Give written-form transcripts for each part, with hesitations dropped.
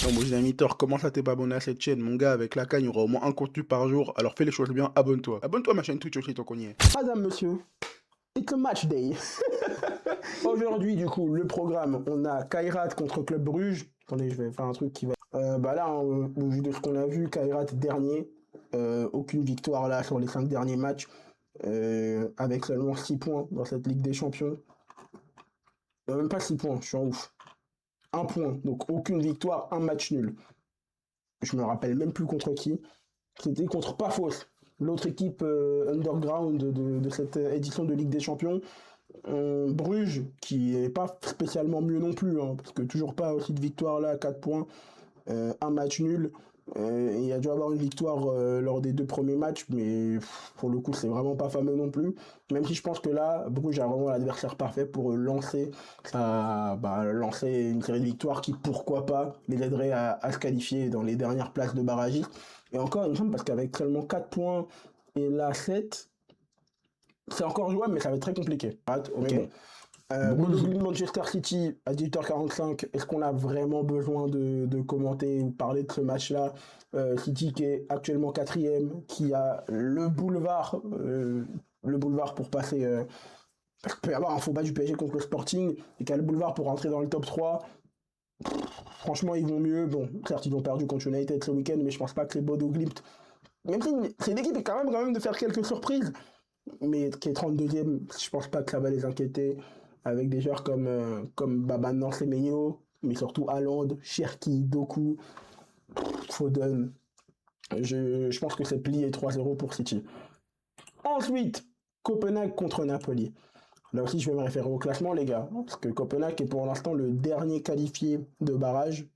Non, mon Mitor, comment ça t'es pas abonné à cette chaîne? Mon gars, avec la canne, il y aura au moins un contenu par jour. Alors fais les choses bien, abonne-toi. Abonne-toi à ma chaîne Twitch aussi, tant qu'on y est. Madame, monsieur, it's a match day. Aujourd'hui, du coup, le programme, on a Kairat contre Club Bruges. Attendez, je vais faire un truc qui va. Là, au vu de ce qu'on a vu, Kairat dernier. Aucune victoire là sur les 5 derniers matchs. Avec seulement 6 points dans cette Ligue des Champions. Même pas 6 points, je suis en ouf. Un point, donc aucune victoire, un match nul. Je me rappelle même plus contre qui. C'était contre Pafos, l'autre équipe underground de cette édition de Ligue des Champions. Bruges, qui est pas spécialement mieux non plus, hein, parce que toujours pas aussi de victoire là, 4 points, un match nul. Il y a dû avoir une victoire lors des 2 premiers matchs, mais pour le coup, c'est vraiment pas fameux non plus. Même si je pense que là, Bruges a vraiment l'adversaire parfait pour lancer une série de victoires qui, pourquoi pas, les aiderait à se qualifier dans les dernières places de barragistes. Et encore, il me semble, parce qu'avec seulement 4 points et là 7, c'est encore jouable, mais ça va être très compliqué. Mais bon. Manchester City à 18h45, est-ce qu'on a vraiment besoin de commenter ou parler de ce match-là? City qui est actuellement quatrième, qui a le boulevard pour passer. Parce qu'il peut y avoir un faux bas du PSG contre le Sporting, et qui a le boulevard pour rentrer dans le top 3. Franchement, ils vont mieux. Bon, certes, ils ont perdu contre United ce week-end, mais je pense pas que les Bodo Glimt. Même si c'est une équipe qui est quand même de faire quelques surprises, mais qui est 32e, je pense pas que ça va les inquiéter, avec des joueurs comme maintenant Semenyo, mais surtout Haaland, Cherki, Doku, Foden. Je pense que c'est plié 3-0 pour City. Ensuite, Copenhague contre Napoli. Là aussi, je vais me référer au classement, les gars, parce que Copenhague est pour l'instant le dernier qualifié de barrage,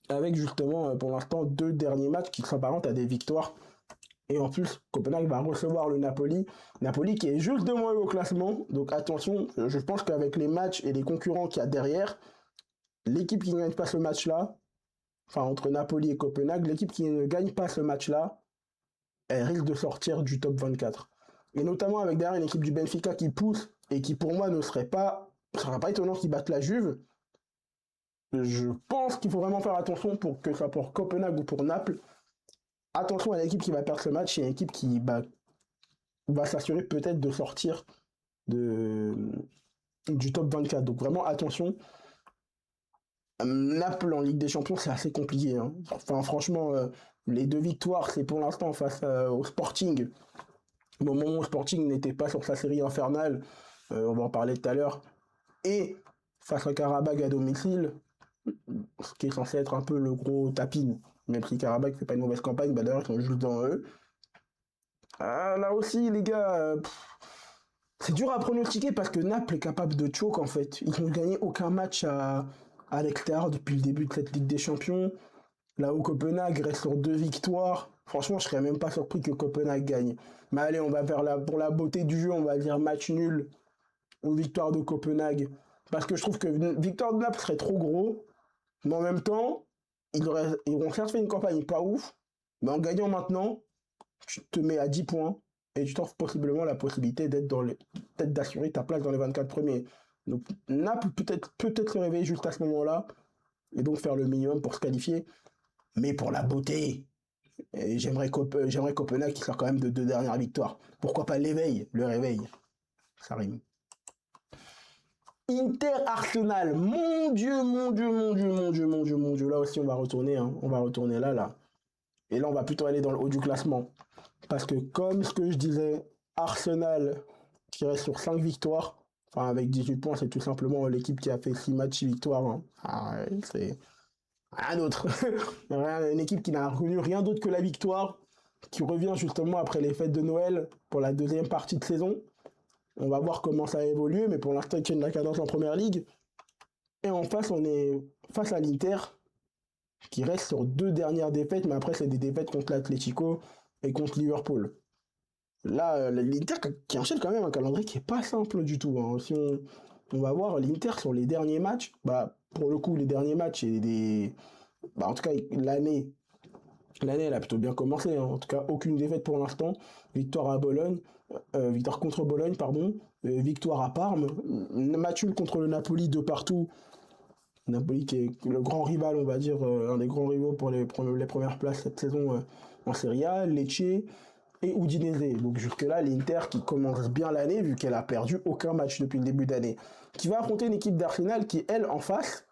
avec justement pour l'instant 2 derniers matchs qui s'apparentent à des victoires. Et en plus, Copenhague va recevoir le Napoli. Napoli qui est juste devant eux au classement. Donc attention, je pense qu'avec les matchs et les concurrents qu'il y a derrière, l'équipe qui ne gagne pas ce match-là, enfin entre Napoli et Copenhague, l'équipe qui ne gagne pas ce match-là, elle risque de sortir du top 24. Et notamment avec derrière une équipe du Benfica qui pousse et qui pour moi ne serait pas étonnant qu'ils battent la Juve. Je pense qu'il faut vraiment faire attention pour que ce soit pour Copenhague ou pour Naples. Attention à l'équipe qui va perdre ce match, c'est une équipe qui va s'assurer peut-être de sortir de, du top 24. Donc vraiment attention. Naples en Ligue des Champions, c'est assez compliqué, hein. Enfin, franchement, les 2 victoires, c'est pour l'instant face au Sporting. Au moment où le Sporting n'était pas sur sa série infernale, on va en parler tout à l'heure. Et face à Karabakh à domicile, ce qui est censé être un peu le gros tapin. Même si Karabakh fait pas une mauvaise campagne, d'ailleurs ils sont juste dans eux. Là aussi, les gars, c'est dur à pronostiquer parce que Naples est capable de choke en fait. Ils n'ont gagné aucun match à l'extérieur depuis le début de cette Ligue des Champions. Là où Copenhague reste sur 2 victoires. Franchement, je serais même pas surpris que Copenhague gagne. Mais allez, on va faire pour la beauté du jeu, on va dire match nul ou victoire de Copenhague. Parce que je trouve que victoire de Naples serait trop gros. Mais en même temps, ils auront certes fait une campagne pas ouf. Mais en gagnant maintenant, tu te mets à 10 points et tu t'offres possiblement la possibilité peut-être d'assurer ta place dans les 24 premiers. Donc Naples peut-être se réveiller juste à ce moment-là et donc faire le minimum pour se qualifier. Mais pour la beauté, j'aimerais Copenhague qui sort quand même de 2 dernières victoires. Pourquoi pas le réveil, ça rime. Inter-Arsenal, mon Dieu, mon Dieu, mon Dieu, mon Dieu, mon Dieu, mon Dieu. Là aussi, on va retourner, hein. On va retourner là. Et là, on va plutôt aller dans le haut du classement. Parce que comme ce que je disais, Arsenal qui reste sur 5 victoires, enfin avec 18 points, c'est tout simplement l'équipe qui a fait 6 matchs, 6 victoires, hein. C'est rien d'autre. Une équipe qui n'a connu rien d'autre que la victoire, qui revient justement après les fêtes de Noël pour la deuxième partie de saison. On va voir comment ça a évolué, mais pour l'instant, ils tiennent la cadence en première ligue. Et en face, on est face à l'Inter, qui reste sur 2 dernières défaites, mais après, c'est des défaites contre l'Atlético et contre Liverpool. Là, l'Inter qui enchaîne quand même un calendrier qui est pas simple du tout, hein. Si on va voir l'Inter sur les derniers matchs, pour le coup, les derniers matchs et en tout cas, l'année, elle a plutôt bien commencé, hein. En tout cas, aucune défaite pour l'instant. Victoire à Bologne, victoire contre Bologne, pardon. Victoire à Parme. Match nul contre le Napoli de partout. Napoli qui est le grand rival, on va dire, un des grands rivaux pour les premières places cette saison en Serie A, Lecce et Udinese. Donc jusque-là, l'Inter qui commence bien l'année vu qu'elle a perdu aucun match depuis le début d'année. Qui va affronter une équipe d'Arsenal qui, elle, en face,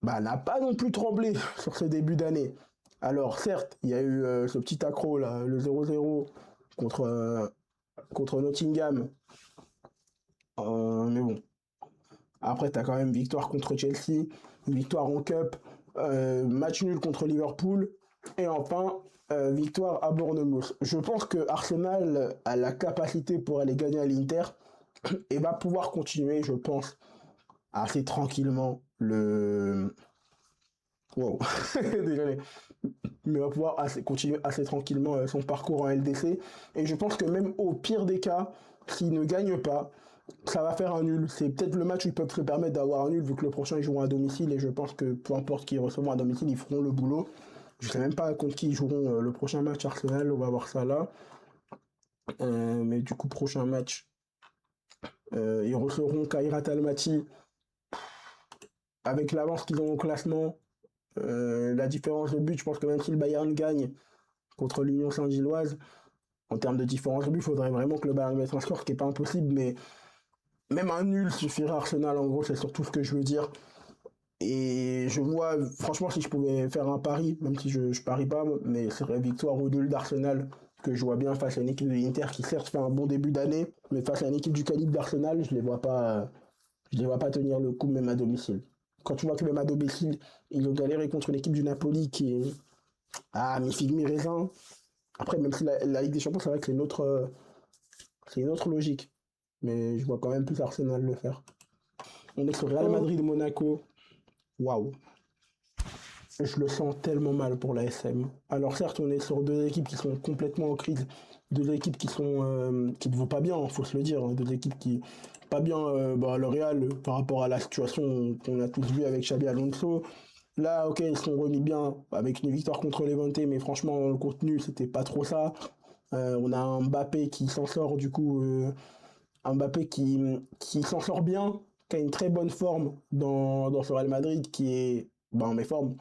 bah, n'a pas non plus tremblé sur ce début d'année. Alors certes, il y a eu ce petit accro là, le 0-0 contre Nottingham. Mais bon, après, tu as quand même victoire contre Chelsea, victoire en Cup, match nul contre Liverpool, et enfin, victoire à Bournemouth. Je pense que Arsenal a la capacité pour aller gagner à l'Inter et va pouvoir continuer, je pense, assez tranquillement le... Wow, désolé. Mais va pouvoir continuer assez tranquillement son parcours en LDC. Et je pense que même au pire des cas, s'il ne gagne pas, ça va faire un nul. C'est peut-être le match où ils peuvent se permettre d'avoir un nul, vu que le prochain ils joueront à domicile. Et je pense que peu importe qui ils recevront à domicile, ils feront le boulot. Je sais même pas contre qui ils joueront le prochain match Arsenal. On va voir ça là. Mais du coup, prochain match, ils recevront Kairat Almaty avec l'avance qu'ils ont au classement. La différence de but, je pense que même si le Bayern gagne contre l'Union Saint-Gilloise, en termes de différence de but, il faudrait vraiment que le Bayern mette un score, ce qui n'est pas impossible, mais même un nul suffirait à Arsenal, en gros, c'est surtout ce que je veux dire. Et je vois, franchement, si je pouvais faire un pari, même si je parie pas, mais ce serait victoire ou nul d'Arsenal, que je vois bien face à une équipe de l'Inter qui certes fait un bon début d'année, mais face à une équipe du calibre d'Arsenal, je les vois pas tenir le coup même à domicile. Quand tu vois que même à domicile, ils ont galéré contre une équipe du Napoli qui est mi-figue, mi-raisin. Après, même si la Ligue des Champions, c'est vrai que c'est une autre logique. Mais je vois quand même plus Arsenal le faire. On est sur Real Oh, Madrid-Monaco. Waouh. Je le sens tellement mal pour la SM. Alors certes, on est sur deux équipes qui sont complètement en crise. Deux équipes qui ne vont pas bien, faut se le dire. Hein. Deux équipes qui pas bien le Real par rapport à la situation qu'on a tous vu avec Xabi Alonso. Là, ok, ils sont remis bien avec une victoire contre Levante, mais franchement, le contenu, c'était pas trop ça. On a un Mbappé qui s'en sort du coup, un Mbappé qui s'en sort bien, qui a une très bonne forme dans ce Real Madrid qui est en méforme.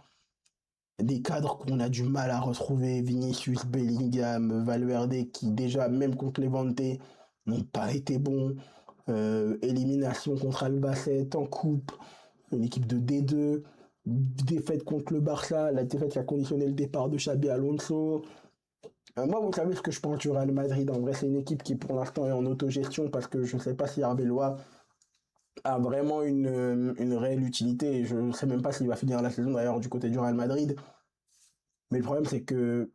Des cadres qu'on a du mal à retrouver, Vinicius, Bellingham, Valverde, qui déjà, même contre Levante, n'ont pas été bons. Élimination contre Albacete en coupe, une équipe de D2, défaite contre le Barça, la défaite qui a conditionné le départ de Xabi Alonso. Moi, vous savez ce que je pense du Real Madrid. En vrai, c'est une équipe qui, pour l'instant, est en autogestion parce que je ne sais pas si Arbeloa a vraiment une réelle utilité. Et je ne sais même pas s'il va finir la saison d'ailleurs du côté du Real Madrid. Mais le problème, c'est que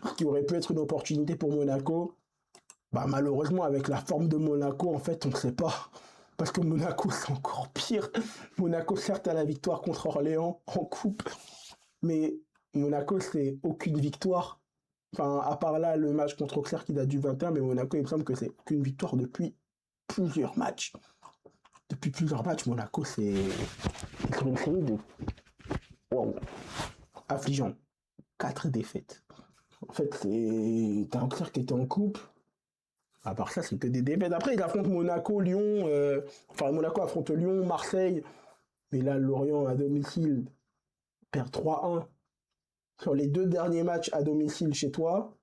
ce qui aurait pu être une opportunité pour Monaco, bah, malheureusement, avec la forme de Monaco, en fait, on ne sait pas. Parce que Monaco, c'est encore pire. Monaco, certes, a la victoire contre Orléans en coupe, mais Monaco, c'est aucune victoire. Enfin, à part là, le match contre Auxerre qui date du 21, mais Monaco, il me semble que c'est aucune victoire depuis plusieurs matchs. Depuis plusieurs matchs, Monaco, c'est une série de... Wow, affligeant. 4 défaites. En fait, t'as Auxerre qui était en coupe. À part ça, c'est que des défaites. Après, ils affrontent Monaco, Lyon. Enfin, Monaco affronte Lyon, Marseille. Mais là, Lorient à domicile perd 3-1. Sur les 2 derniers matchs à domicile chez toi,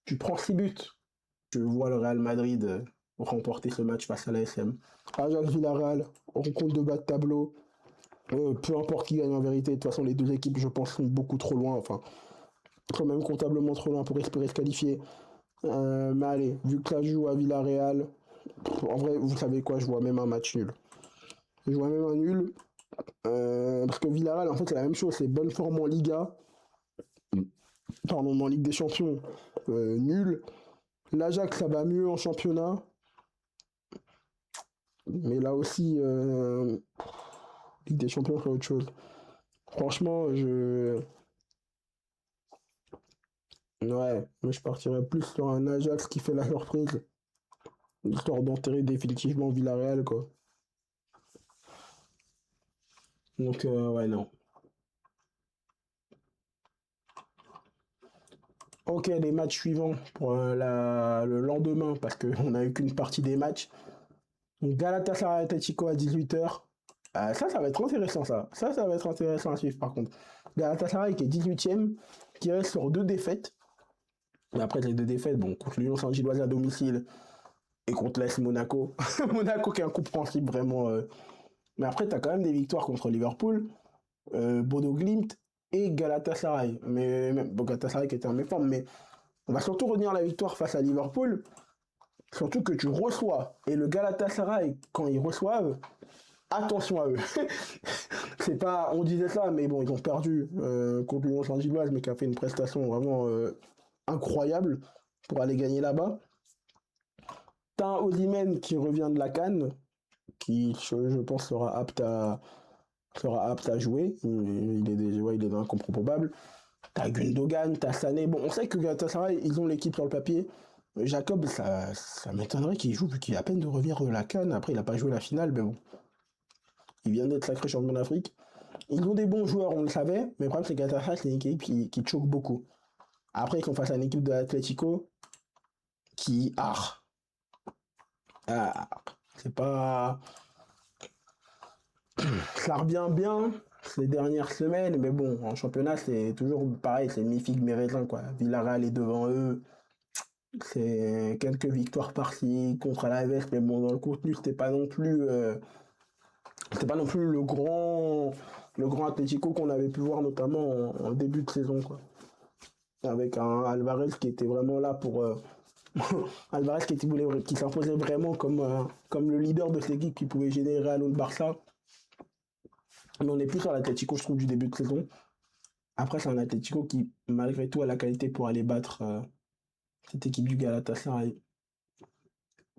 tu prends 6 buts. Je vois le Real Madrid remporter ce match face à la SM. Ajax Villarreal, rencontre de bas de tableau. Peu importe qui gagne en vérité, de toute façon, les deux équipes, je pense, sont beaucoup trop loin. Enfin, quand même comptablement trop loin pour espérer se qualifier. Mais allez, vu que ça joue à Villarreal, en vrai, vous savez quoi, je vois même un match nul. Je vois même un nul. Parce que Villarreal, en fait, c'est la même chose. C'est bonne forme en Liga. Pardon, en Ligue des Champions, nul. L'Ajax, ça va mieux en championnat. Mais là aussi, Ligue des Champions, c'est autre chose. Franchement, ouais, mais je partirais plus sur un Ajax qui fait la surprise. Histoire d'enterrer définitivement Villarreal, quoi. Donc, ouais, non. Ok, les matchs suivants pour le lendemain, parce qu'on n'a eu qu'une partie des matchs. Donc, Galatasaray Atletico à 18h. Ça va être intéressant, ça. Ça va être intéressant à suivre, par contre. Galatasaray qui est 18ème, qui reste sur 2 défaites. Mais après, les 2 défaites, bon, contre l'Union Saint-Gilloise à domicile et contre l'AS Monaco. Monaco qui est un coup principe, vraiment. Mais après, t'as quand même des victoires contre Liverpool, Bodo Glimt et Galatasaray. Mais bon, Galatasaray qui était en méforme, mais on va surtout retenir la victoire face à Liverpool. Surtout que tu reçois. Et le Galatasaray, quand ils reçoivent, attention à eux. C'est pas, on disait ça, mais bon, ils ont perdu contre l'Union Saint-Gilloise, mais qui a fait une prestation vraiment incroyable pour aller gagner là-bas. T'as un Osimhen qui revient de la CAN, qui je pense sera apte à jouer. Il est dans un comprend probable. T'as Gundogan, t'as Sané. Bon, on sait que Galatasaray, ils ont l'équipe sur le papier. Jacob, ça m'étonnerait qu'il joue, vu qu'il a à peine de revenir de la CAN. Après, il n'a pas joué la finale, mais bon. Il vient d'être sacré champion d'Afrique. Ils ont des bons joueurs, on le savait, mais le problème, c'est que Galatasaray, c'est une équipe qui choque beaucoup. Après, ils sont face à une équipe de l'Atlético qui c'est pas. Ça revient bien ces dernières semaines, mais bon, en championnat, c'est toujours pareil, c'est mi-figue, mi-raisin, quoi. Villarreal est devant eux. C'est quelques victoires par-ci contre Alaves, mais bon, dans le contenu, c'était pas non plus le grand Atlético qu'on avait pu voir notamment en début de saison, quoi. Avec un Alvarez qui était vraiment là pour Alvarez qui s'imposait vraiment comme le leader de cette équipe qui pouvait gêner Real ou le Barça. Mais on est plus sur l'Atlético, je trouve, du début de saison. Après, c'est un Atlético qui, malgré tout, a la qualité pour aller battre cette équipe du Galatasaray.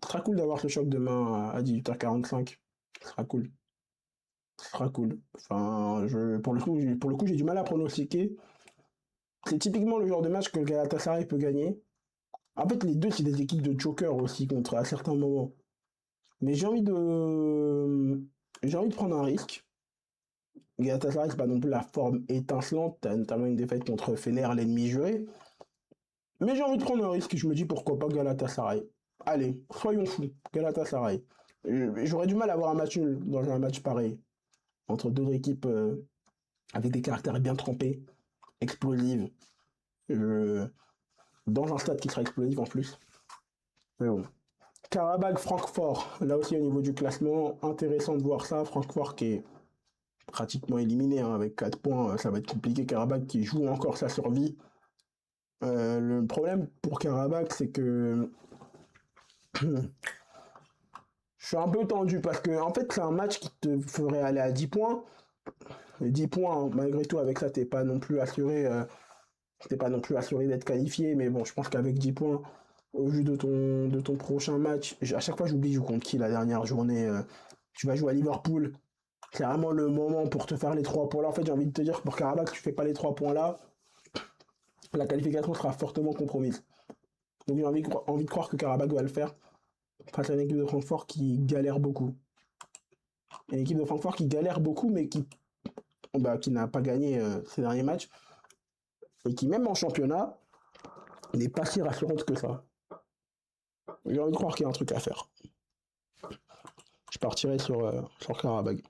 Ce sera cool d'avoir ce choc demain à 18h45. Ce sera cool. Ce sera cool. Enfin, pour le coup, j'ai du mal à pronostiquer. C'est typiquement le genre de match que le Galatasaray peut gagner. En fait, les deux, c'est des équipes de joker aussi à certains moments. Mais j'ai envie de prendre un risque. Galatasaray, c'est pas non plus la forme étincelante. T'as notamment une défaite contre Fener, l'ennemi juré. Mais j'ai envie de prendre un risque. Je me dis pourquoi pas Galatasaray. Allez, soyons fous. Galatasaray. J'aurais du mal à avoir un match nul dans un match pareil. Entre deux équipes avec des caractères bien trempés, explosives. Dans un stade qui sera explosif en plus. Mais bon. Karabakh-Francfort. Là aussi au niveau du classement, intéressant de voir ça. Francfort qui est pratiquement éliminé hein, avec 4 points, ça va être compliqué. Karabakh qui joue encore sa survie. Le problème pour Karabakh, c'est que je suis un peu tendu parce que en fait c'est un match qui te ferait aller à 10 points. Et 10 points, hein, malgré tout, avec ça, t'es pas non plus assuré d'être qualifié, mais bon, je pense qu'avec 10 points, au vu de ton prochain match, à chaque fois j'oublie, je joue contre qui la dernière journée, tu vas jouer à Liverpool, c'est vraiment le moment pour te faire les 3 points là. En fait, j'ai envie de te dire que pour Karabakh, si tu fais pas les 3 points là, la qualification sera fortement compromise. Donc j'ai envie de croire que Karabakh va le faire face à une équipe de Francfort qui galère beaucoup. Une équipe de Francfort qui galère beaucoup, mais qui n'a pas gagné ces derniers matchs, et qui, même en championnat, n'est pas si rassurante que ça. J'ai envie de croire qu'il y a un truc à faire. Je partirai sur Karabakh.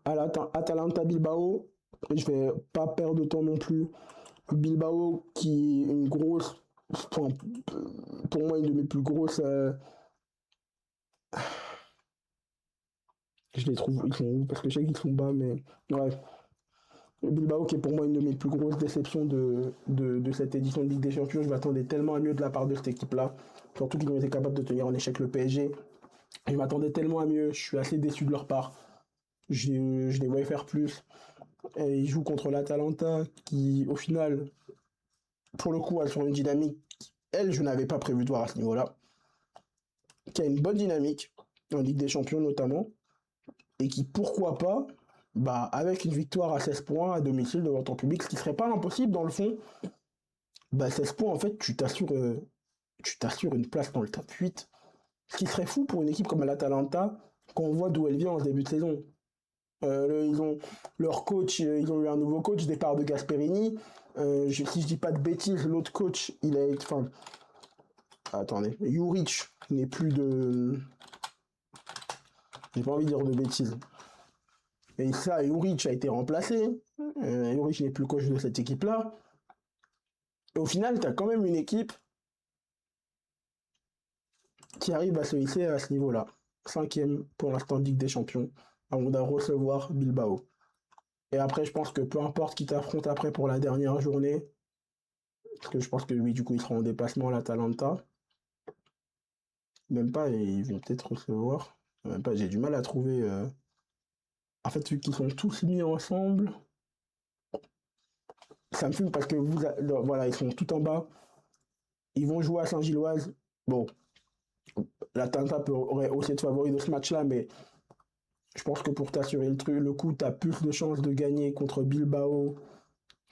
Atalanta Bilbao, je vais pas perdre de temps non plus. Bilbao qui est une grosse, enfin, pour moi une de mes plus grosses. Je les trouve, ils sont parce que je sais qu'ils sont bas, mais ouais. Bilbao qui est pour moi une de mes plus grosses déceptions de cette édition de Ligue des Champions. Je m'attendais tellement à mieux de la part de cette équipe-là. Surtout qu'ils ont été capables de tenir en échec le PSG. Je m'attendais tellement à mieux. Je suis assez déçu de leur part. Je les voyais faire plus. Et ils jouent contre l'Atalanta qui, au final, pour le coup, a sur une dynamique, elle, je n'avais pas prévu de voir à ce niveau-là. Qui a une bonne dynamique, en Ligue des Champions notamment. Et qui, pourquoi pas, avec une victoire à 16 points à domicile devant ton public, ce qui serait pas impossible dans le fond, 16 points, en fait, tu t'assures une place dans le top 8. Ce qui serait fou pour une équipe comme l'Atalanta, quand on voit d'où elle vient en ce début de saison. Ils ont leur coach, ils ont eu un nouveau coach, départ de Gasperini. Si je dis pas de bêtises, l'autre coach, attendez, Juric n'est plus de... J'ai pas envie de dire de bêtises. Et ça, Juric a été remplacé. Juric n'est plus coach de cette équipe-là. Et au final, tu as quand même une équipe qui arrive à se hisser à ce niveau-là. 5e pour l'instant Ligue des Champions, avant de recevoir Bilbao. Et après, je pense que peu importe qui t'affronte après pour la dernière journée, parce que je pense que oui, du coup, ils seront en déplacement à l'Atalanta. Même pas, ils vont peut-être recevoir. Même pas, j'ai du mal à trouver. En fait, vu qu'ils sont tous mis ensemble, ça me fume parce que voilà, ils sont tout en bas. Ils vont jouer à Saint-Gilloise. Bon, l'Atalanta aurait aussi être favori de ce match-là, mais je pense que pour t'assurer le coup, tu as plus de chances de gagner contre Bilbao.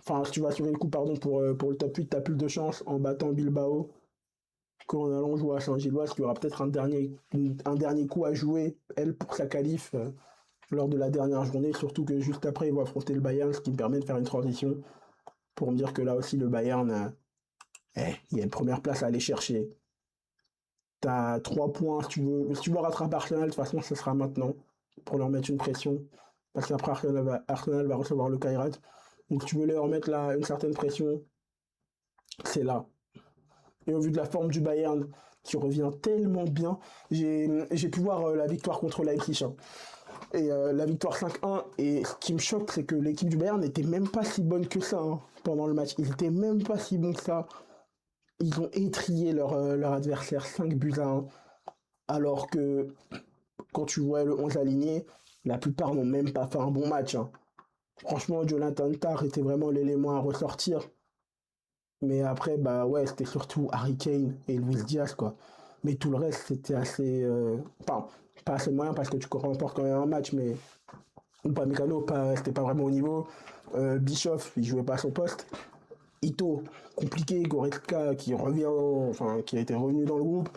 Enfin, si tu vas assurer le coup, pardon, pour le top 8, tu as plus de chances en battant Bilbao qu'en allant jouer à Saint-Gilloise, qui aura peut-être un dernier coup à jouer, elle, pour sa qualif lors de la dernière journée. Surtout que juste après, ils vont affronter le Bayern, ce qui me permet de faire une transition pour me dire que là aussi, le Bayern, il y a une première place à aller chercher. Tu as 3 points. Si tu veux rattraper Arsenal, de toute façon, ce sera maintenant pour leur mettre une pression. Parce qu'après, Arsenal va recevoir le Kairat. Donc, si tu veux leur mettre là une certaine pression, c'est là. Et au vu de la forme du Bayern, qui revient tellement bien, j'ai pu voir la victoire contre Leipzig. Hein. Et la victoire 5-1. Et ce qui me choque, c'est que l'équipe du Bayern n'était même pas si bonne que ça hein, pendant le match. Ils n'étaient même pas si bons que ça. Ils ont étrié leur adversaire 5 buts à 1. Alors que quand tu vois le 11 aligné, la plupart n'ont même pas fait un bon match. Hein. Franchement, Jonathan Tah était vraiment l'élément à ressortir. Mais après, bah ouais, c'était surtout Harry Kane et Luis Diaz, quoi. Mais tout le reste, c'était assez. Enfin, pas assez moyen parce que tu remportes quand même un match, mais. Ou pas Mécano, c'était pas vraiment au niveau. Bischoff, il jouait pas à son poste. Ito, compliqué. Goretzka, qui revient. Enfin, qui a été revenu dans le groupe.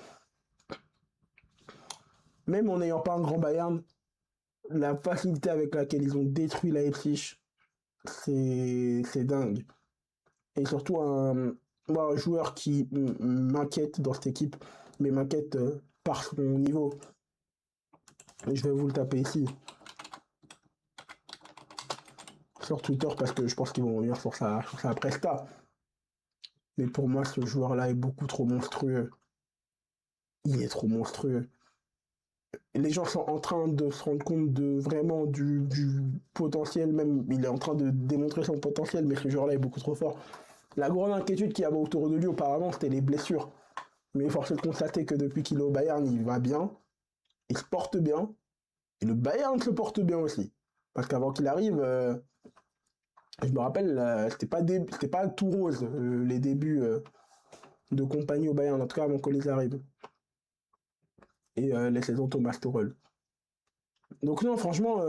Même en n'ayant pas un grand Bayern, la facilité avec laquelle ils ont détruit la Leipzig, c'est dingue. Et surtout un joueur qui m'inquiète dans cette équipe, mais m'inquiète par son niveau. Je vais vous le taper ici. Sur Twitter, parce que je pense qu'ils vont revenir sur sa presta. Mais pour moi, ce joueur-là est beaucoup trop monstrueux. Il est trop monstrueux. Les gens sont en train de se rendre compte de vraiment du potentiel, même il est en train de démontrer son potentiel, mais ce joueur-là est beaucoup trop fort. La grande inquiétude qu'il y avait autour de lui auparavant, c'était les blessures. Mais force est de constater que depuis qu'il est au Bayern, il va bien, il se porte bien, et le Bayern se porte bien aussi. Parce qu'avant qu'il arrive, je me rappelle, c'était pas tout rose, les débuts de compagnie au Bayern, en tout cas avant qu'ils arrivent. Et les saisons Thomas Tuchel. Donc non, franchement,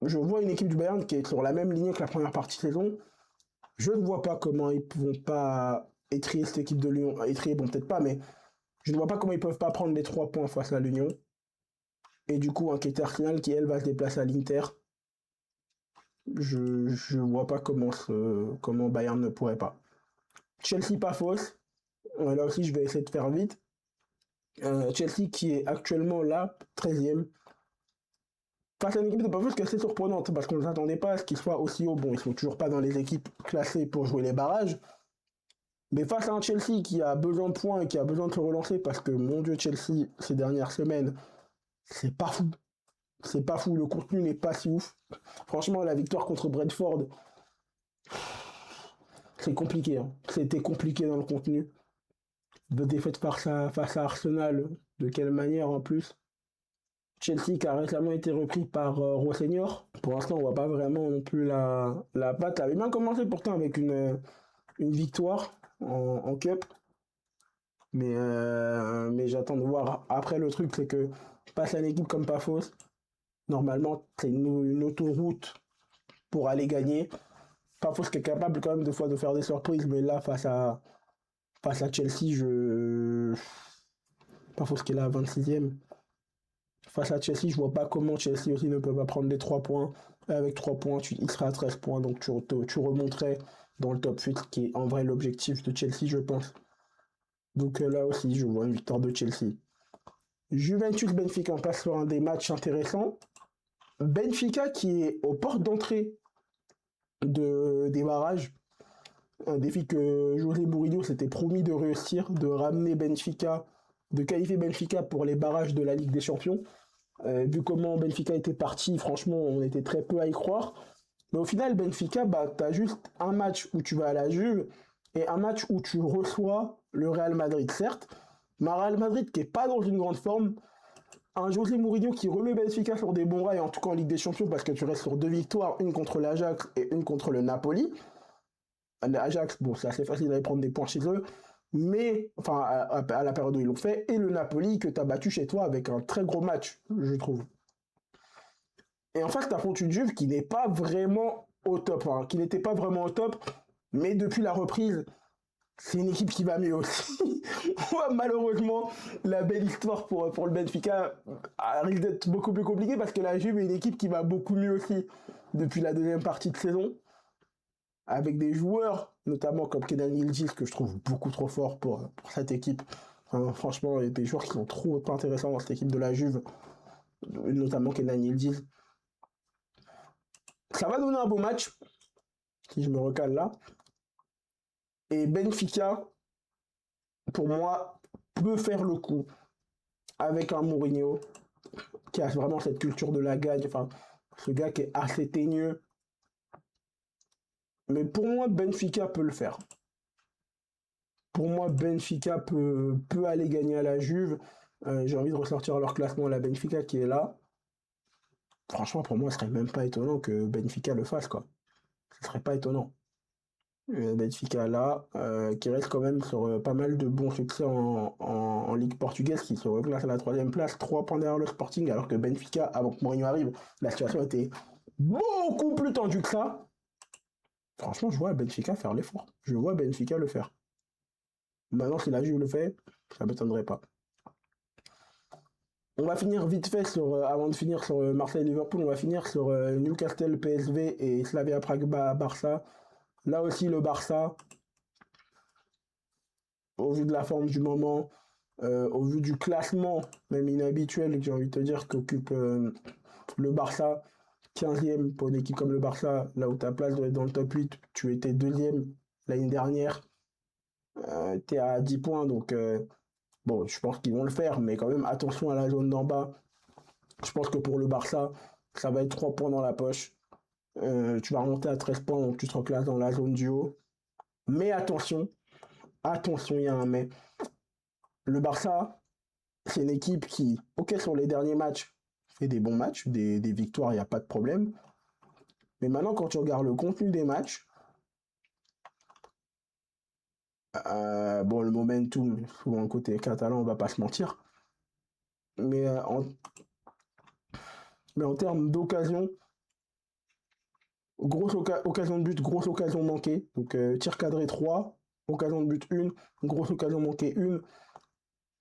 je vois une équipe du Bayern qui est sur la même ligne que la première partie de saison. Je ne vois pas comment ils ne vont pas étrier cette équipe de Lyon. Étrier, bon, peut-être pas, mais je ne vois pas comment ils peuvent pas prendre les 3 points face à l'Union. Et du coup, inquiéter Arsenal qui, elle, va se déplacer à l'Inter. Je vois pas comment Bayern ne pourrait pas. Chelsea, pas fausse. Là aussi, je vais essayer de faire vite. Chelsea qui est actuellement là, 13e. Face à une équipe de Pafos qui est assez surprenante parce qu'on ne s'attendait pas à ce qu'ils soient aussi haut. Bon, ils ne sont toujours pas dans les équipes classées pour jouer les barrages. Mais face à un Chelsea qui a besoin de points et qui a besoin de se relancer parce que, mon Dieu, Chelsea, ces dernières semaines, c'est pas fou. C'est pas fou, le contenu n'est pas si ouf. Franchement, la victoire contre Brentford, c'est compliqué. Hein. C'était compliqué dans le contenu. De défaite face à Arsenal, de quelle manière en plus. Chelsea qui a récemment été repris par Rosseignor. Pour l'instant, on voit pas vraiment non plus la patte. Ça avait bien commencé pourtant avec une victoire en Cup. Mais j'attends de voir. Après, le truc, c'est que face à une équipe comme Pafos, normalement, c'est une autoroute pour aller gagner. Pafos qui est capable quand même de fois de faire des surprises, mais là, face à Chelsea, Pafos qui est là à 26e. Face à Chelsea, je vois pas comment Chelsea aussi ne peut pas prendre les 3 points. Avec 3 points, il sera à 13 points, donc tu remonterais dans le top 8, qui est en vrai l'objectif de Chelsea, je pense. Donc là aussi, je vois une victoire de Chelsea. Juventus-Benfica, on passe sur un des matchs intéressants. Benfica qui est aux portes d'entrée des barrages, un défi que José Mourinho s'était promis de réussir, de ramener Benfica, de qualifier Benfica pour les barrages de la Ligue des Champions. Vu comment Benfica était parti, franchement, on était très peu à y croire. Mais au final, Benfica, bah, tu as juste un match où tu vas à la Juve et un match où tu reçois le Real Madrid, certes. Mais un Real Madrid qui n'est pas dans une grande forme. Un José Mourinho qui remet Benfica sur des bons rails, en tout cas en Ligue des Champions, parce que tu restes sur 2 victoires, une contre l'Ajax et une contre le Napoli. L'Ajax, bon, c'est assez facile d'aller prendre des points chez eux, mais, enfin, à la période où ils l'ont fait, et le Napoli que tu as battu chez toi avec un très gros match, je trouve. Et en face, tu affrontes une Juve qui n'est pas vraiment au top, hein, qui n'était pas vraiment au top, mais depuis la reprise, c'est une équipe qui va mieux aussi. Malheureusement, la belle histoire pour le Benfica risque d'être beaucoup plus compliquée parce que la Juve est une équipe qui va beaucoup mieux aussi depuis la deuxième partie de saison, avec des joueurs, notamment comme Kenan Yildiz, que je trouve beaucoup trop fort pour cette équipe. Enfin, franchement, il y a des joueurs qui sont trop intéressants dans cette équipe de la Juve, notamment Kenan Yildiz. Ça va donner un beau match, si je me recale là. Et Benfica, pour moi, peut faire le coup avec un Mourinho qui a vraiment cette culture de la gagne. Enfin, ce gars qui est assez teigneux. Mais pour moi, Benfica peut le faire. Pour moi, Benfica peut aller gagner à la Juve. J'ai envie de ressortir leur classement à la Benfica qui est là. Franchement, pour moi, ce serait même pas étonnant que Benfica le fasse, quoi. Ce serait pas étonnant. Benfica là, qui reste quand même sur pas mal de bons succès en Ligue portugaise, qui se replace à la 3e place, 3 points derrière le Sporting, alors que Benfica, avant que Mourinho arrive, la situation était beaucoup plus tendue que ça. Franchement, je vois Benfica faire l'effort. Je vois Benfica le faire. Maintenant, si la Juve le fait, ça m'étonnerait pas. On va finir vite fait avant de finir sur Marseille-Liverpool, on va finir sur Newcastle, PSV et Slavia Prague-Barça. Là aussi, le Barça, au vu de la forme du moment, au vu du classement, même inhabituel, j'ai envie de te dire, qu'occupe le Barça, 15e pour une équipe comme le Barça, là où ta place doit être dans le top 8, tu étais 2e l'année dernière, tu es à 10 points, donc bon, je pense qu'ils vont le faire, mais quand même, attention à la zone d'en bas. Je pense que pour le Barça, ça va être 3 points dans la poche. Tu vas remonter à 13 points, donc tu te reclasses dans la zone du haut. Mais attention, il y a un mais. Le Barça, c'est une équipe qui, ok, sur les derniers matchs, fait des bons matchs, des victoires, il n'y a pas de problème. Mais maintenant, quand tu regardes le contenu des matchs, bon, le momentum, souvent côté catalan, on va pas se mentir. Mais, en termes d'occasion, grosse occasion de but, grosse occasion manquée. Donc, tir cadré 3, occasion de but 1, grosse occasion manquée 1.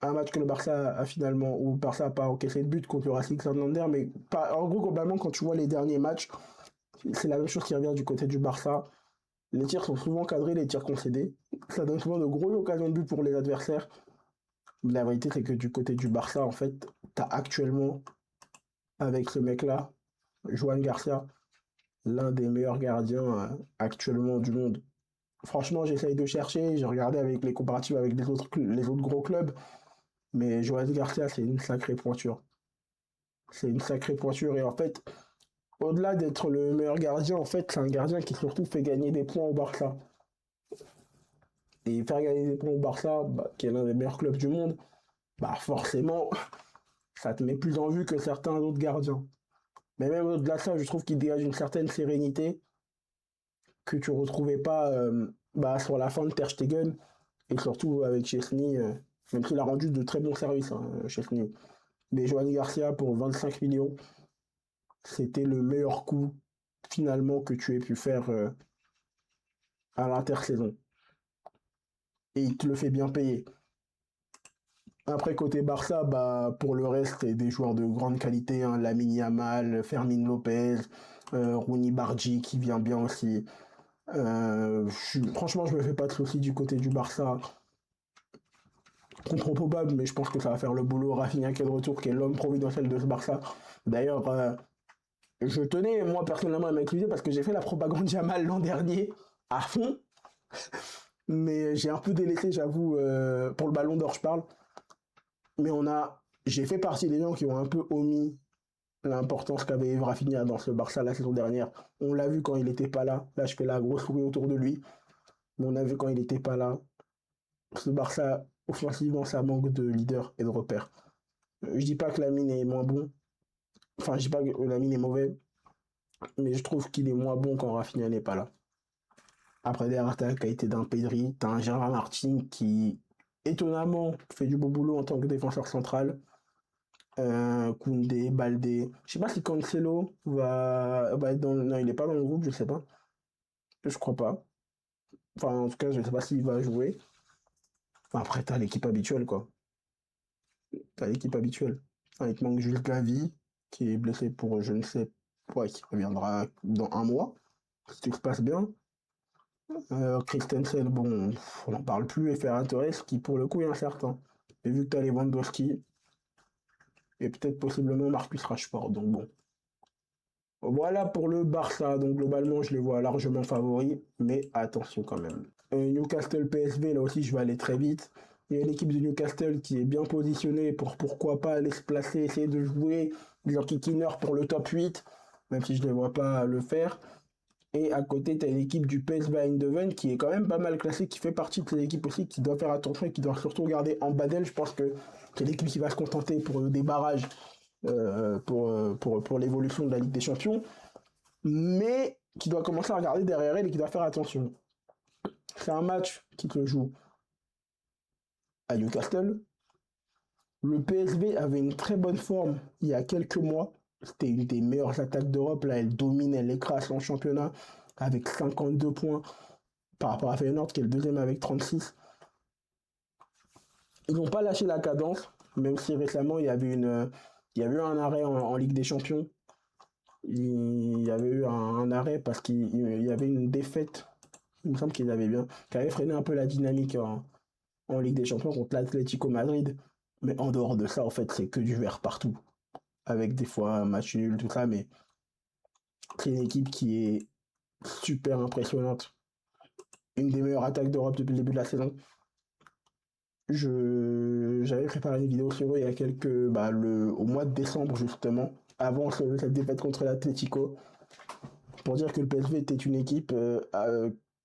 Un match que le Barça a finalement, où le Barça n'a pas encaissé de but contre le Racing Santander, mais en gros, globalement, quand tu vois les derniers matchs, c'est la même chose qui revient du côté du Barça. Les tirs sont souvent cadrés, les tirs concédés. Ça donne souvent de grosses occasions de but pour les adversaires. La vérité, c'est que du côté du Barça, en fait, t'as actuellement, avec ce mec-là, Joan Garcia, l'un des meilleurs gardiens actuellement du monde. Franchement, j'essaye de chercher, j'ai regardé avec les comparatifs avec les autres gros clubs, mais Joan Garcia, c'est une sacrée pointure. C'est une sacrée pointure, et en fait, au-delà d'être le meilleur gardien, en fait, c'est un gardien qui surtout fait gagner des points au Barça. Et faire gagner des points au Barça, bah, qui est l'un des meilleurs clubs du monde, bah forcément, ça te met plus en vue que certains autres gardiens. Mais même au-delà de ça, je trouve qu'il dégage une certaine sérénité que tu ne retrouvais pas bah, sur la fin de Ter Stegen, et surtout avec Chesney, même s'il a rendu de très bons services, hein, Chesney. Mais Joan Garcia, pour 25 millions, c'était le meilleur coup, finalement, que tu aies pu faire à l'intersaison. Et il te le fait bien payer. Après, côté Barça, bah, pour le reste, c'est des joueurs de grande qualité, hein, Lamine Yamal, Fermin Lopez, Rooney Bargi qui vient bien aussi. Franchement, je me fais pas de soucis du côté du Barça. Contre probable, mais je pense que ça va faire le boulot. Rafinha qui est de retour, qui est l'homme providentiel de ce Barça. D'ailleurs, Je tenais, moi, personnellement, à m'accuser parce que j'ai fait la propagande Jamal l'an dernier à fond, mais j'ai un peu délaissé, j'avoue, pour le ballon d'or, je parle. Mais j'ai fait partie des gens qui ont un peu omis l'importance qu'avait Rafinha dans ce Barça la saison dernière. On l'a vu quand il n'était pas là. Là, je fais la grosse souris autour de lui. Mais on a vu quand il n'était pas là. Ce Barça, offensivement, ça manque de leader et de repères. Je dis pas que Lamine est moins bon. Enfin, je dis pas que Lamine est mauvais. Mais je trouve qu'il est moins bon quand Rafinha n'est pas là. Après, derrière, t'as la qualité d'un Pedri. T'as un Gérard Martin qui, étonnamment, fait du beau boulot en tant que défenseur central. Koundé, Baldé. Je sais pas si Cancelo va être dans. Non, il est pas dans le groupe, je sais pas. Je crois pas. Enfin, en tout cas, je sais pas s'il va jouer. Enfin, après, t'as l'équipe habituelle, quoi. T'as l'équipe habituelle. Enfin, il te manque juste Gavi, qui est blessé pour je ne sais quoi, qui reviendra dans un mois, si tout se passe bien. Christensen, bon, on n'en parle plus, et Ferran Torres, qui pour le coup est incertain. Et vu que t'as Lewandowski, et peut-être possiblement Marcus Rashford, donc bon. Voilà pour le Barça, donc globalement je les vois largement favoris, mais attention quand même. Newcastle PSV, là aussi je vais aller très vite. Il y a l'équipe de Newcastle qui est bien positionnée pour pourquoi pas aller se placer, essayer de jouer des kickers pour le top 8, même si je ne les vois pas le faire. Et à côté, tu as l'équipe du PSV Eindhoven qui est quand même pas mal classée, qui fait partie de ces équipes aussi, qui doit faire attention et qui doit surtout regarder en bas d'elle. Je pense que c'est l'équipe qui va se contenter pour des barrages pour l'évolution de la Ligue des Champions, mais qui doit commencer à regarder derrière elle et qui doit faire attention. C'est un match qui se joue à Newcastle. Le PSV avait une très bonne forme il y a quelques mois. C'était une des meilleures attaques d'Europe. Là, elle domine, elle écrase son championnat avec 52 points par rapport à Feyenoord qui est le deuxième avec 36. Ils n'ont pas lâché la cadence, même si récemment il y a eu un arrêt en Ligue des Champions. Il y avait eu un arrêt parce qu'il y avait une défaite, il me semble qu'ils avaient bien, qui avait freiné un peu la dynamique en Ligue des Champions contre l'Atlético Madrid. Mais en dehors de ça, en fait, c'est que du vert partout. Avec des fois un match nul, tout ça, mais c'est une équipe qui est super impressionnante. Une des meilleures attaques d'Europe depuis le début de la saison. J'avais préparé une vidéo sur eux il y a au mois de décembre justement, avant cette défaite contre l'Atlético, pour dire que le PSV était une équipe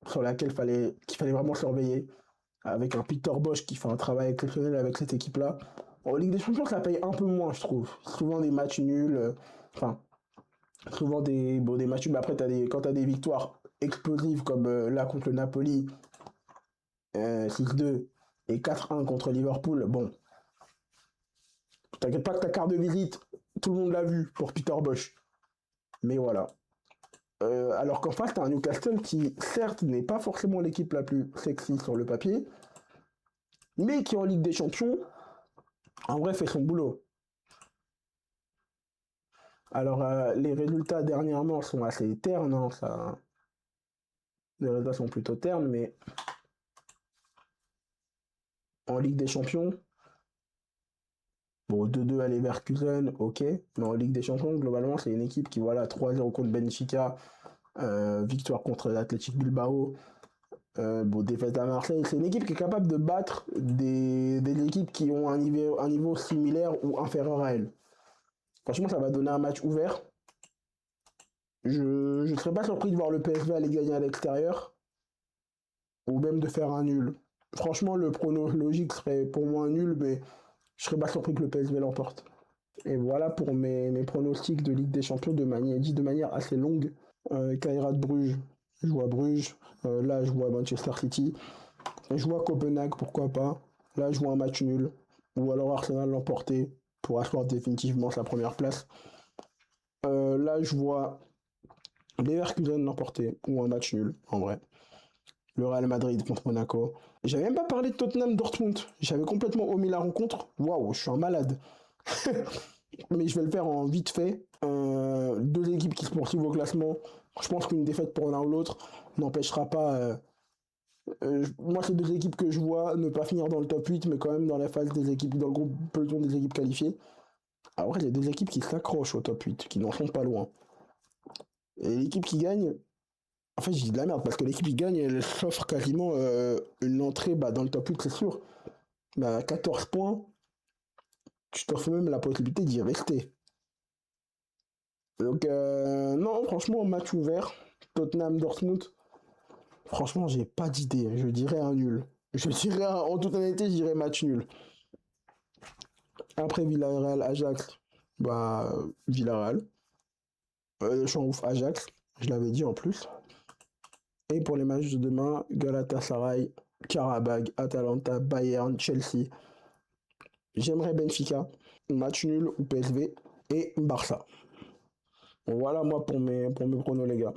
sur laquelle qu'il fallait vraiment surveiller, avec un Peter Bosch qui fait un travail exceptionnel avec cette équipe-là. En Ligue des Champions, ça paye un peu moins, je trouve. Souvent des matchs nuls, enfin, souvent des matchs nuls, mais après, quand t'as des victoires explosives comme là contre le Napoli, 6-2 et 4-1 contre Liverpool, bon, t'inquiète pas que ta carte de visite, tout le monde l'a vu pour Peter Bosch. Mais voilà. Alors qu'en face, t'as un Newcastle qui, certes, n'est pas forcément l'équipe la plus sexy sur le papier, mais qui en Ligue des Champions, en vrai, fait son boulot. Alors, les résultats dernièrement sont assez ternes, hein, les résultats sont plutôt ternes, mais en Ligue des Champions, bon, 2-2 à Leverkusen, ok, mais en Ligue des Champions, globalement, c'est une équipe qui, voilà, 3-0 contre Benfica, victoire contre l'Athletic Bilbao, bon, défaite à Marseille. C'est une équipe qui est capable de battre des équipes qui ont un niveau similaire ou inférieur à elle. Franchement, ça va donner un match ouvert. Je ne serais pas surpris de voir le PSV aller gagner à l'extérieur ou même de faire un nul. Franchement, le prono logique serait pour moi un nul, mais je serais pas surpris que le PSV l'emporte. Et voilà pour mes pronostics de Ligue des Champions dit de manière assez longue. Kaira de Bruges, je vois Bruges. Là, je vois Manchester City. Je vois Copenhague, pourquoi pas. Là, je vois un match nul. Ou alors Arsenal l'emporter pour asseoir définitivement sa première place. Là, je vois Leverkusen l'emporter ou un match nul, en vrai. Le Real Madrid contre Monaco. J'avais même pas parlé de Tottenham Dortmund. J'avais complètement omis la rencontre. Waouh, je suis un malade. Mais je vais le faire en vite fait. Deux équipes qui se poursuivent au classement. Je pense qu'une défaite pour l'un ou l'autre n'empêchera pas. Moi, c'est deux équipes que je vois ne pas finir dans le top 8, mais quand même dans la phase des équipes, dans le groupe peloton des équipes qualifiées. Après, il y a deux équipes qui s'accrochent au top 8, qui n'en sont pas loin. Et l'équipe qui gagne, en fait, je dis de la merde parce que l'équipe qui gagne, elle s'offre quasiment une entrée dans le top 8, c'est sûr. Mais à 14 points, tu t'offres même la possibilité d'y rester. Donc, non, franchement, match ouvert. Tottenham-Dortmund, franchement, j'ai pas d'idée. Je dirais un nul. En toute honnêteté, je dirais match nul. Après Villarreal-Ajax, Villarreal. Je suis en ouf, Ajax, je l'avais dit en plus. Et pour les matchs de demain, Galatasaray, Karabag, Atalanta, Bayern, Chelsea. J'aimerais Benfica, match nul ou PSV et Barça. Voilà moi pour mes pronos les gars.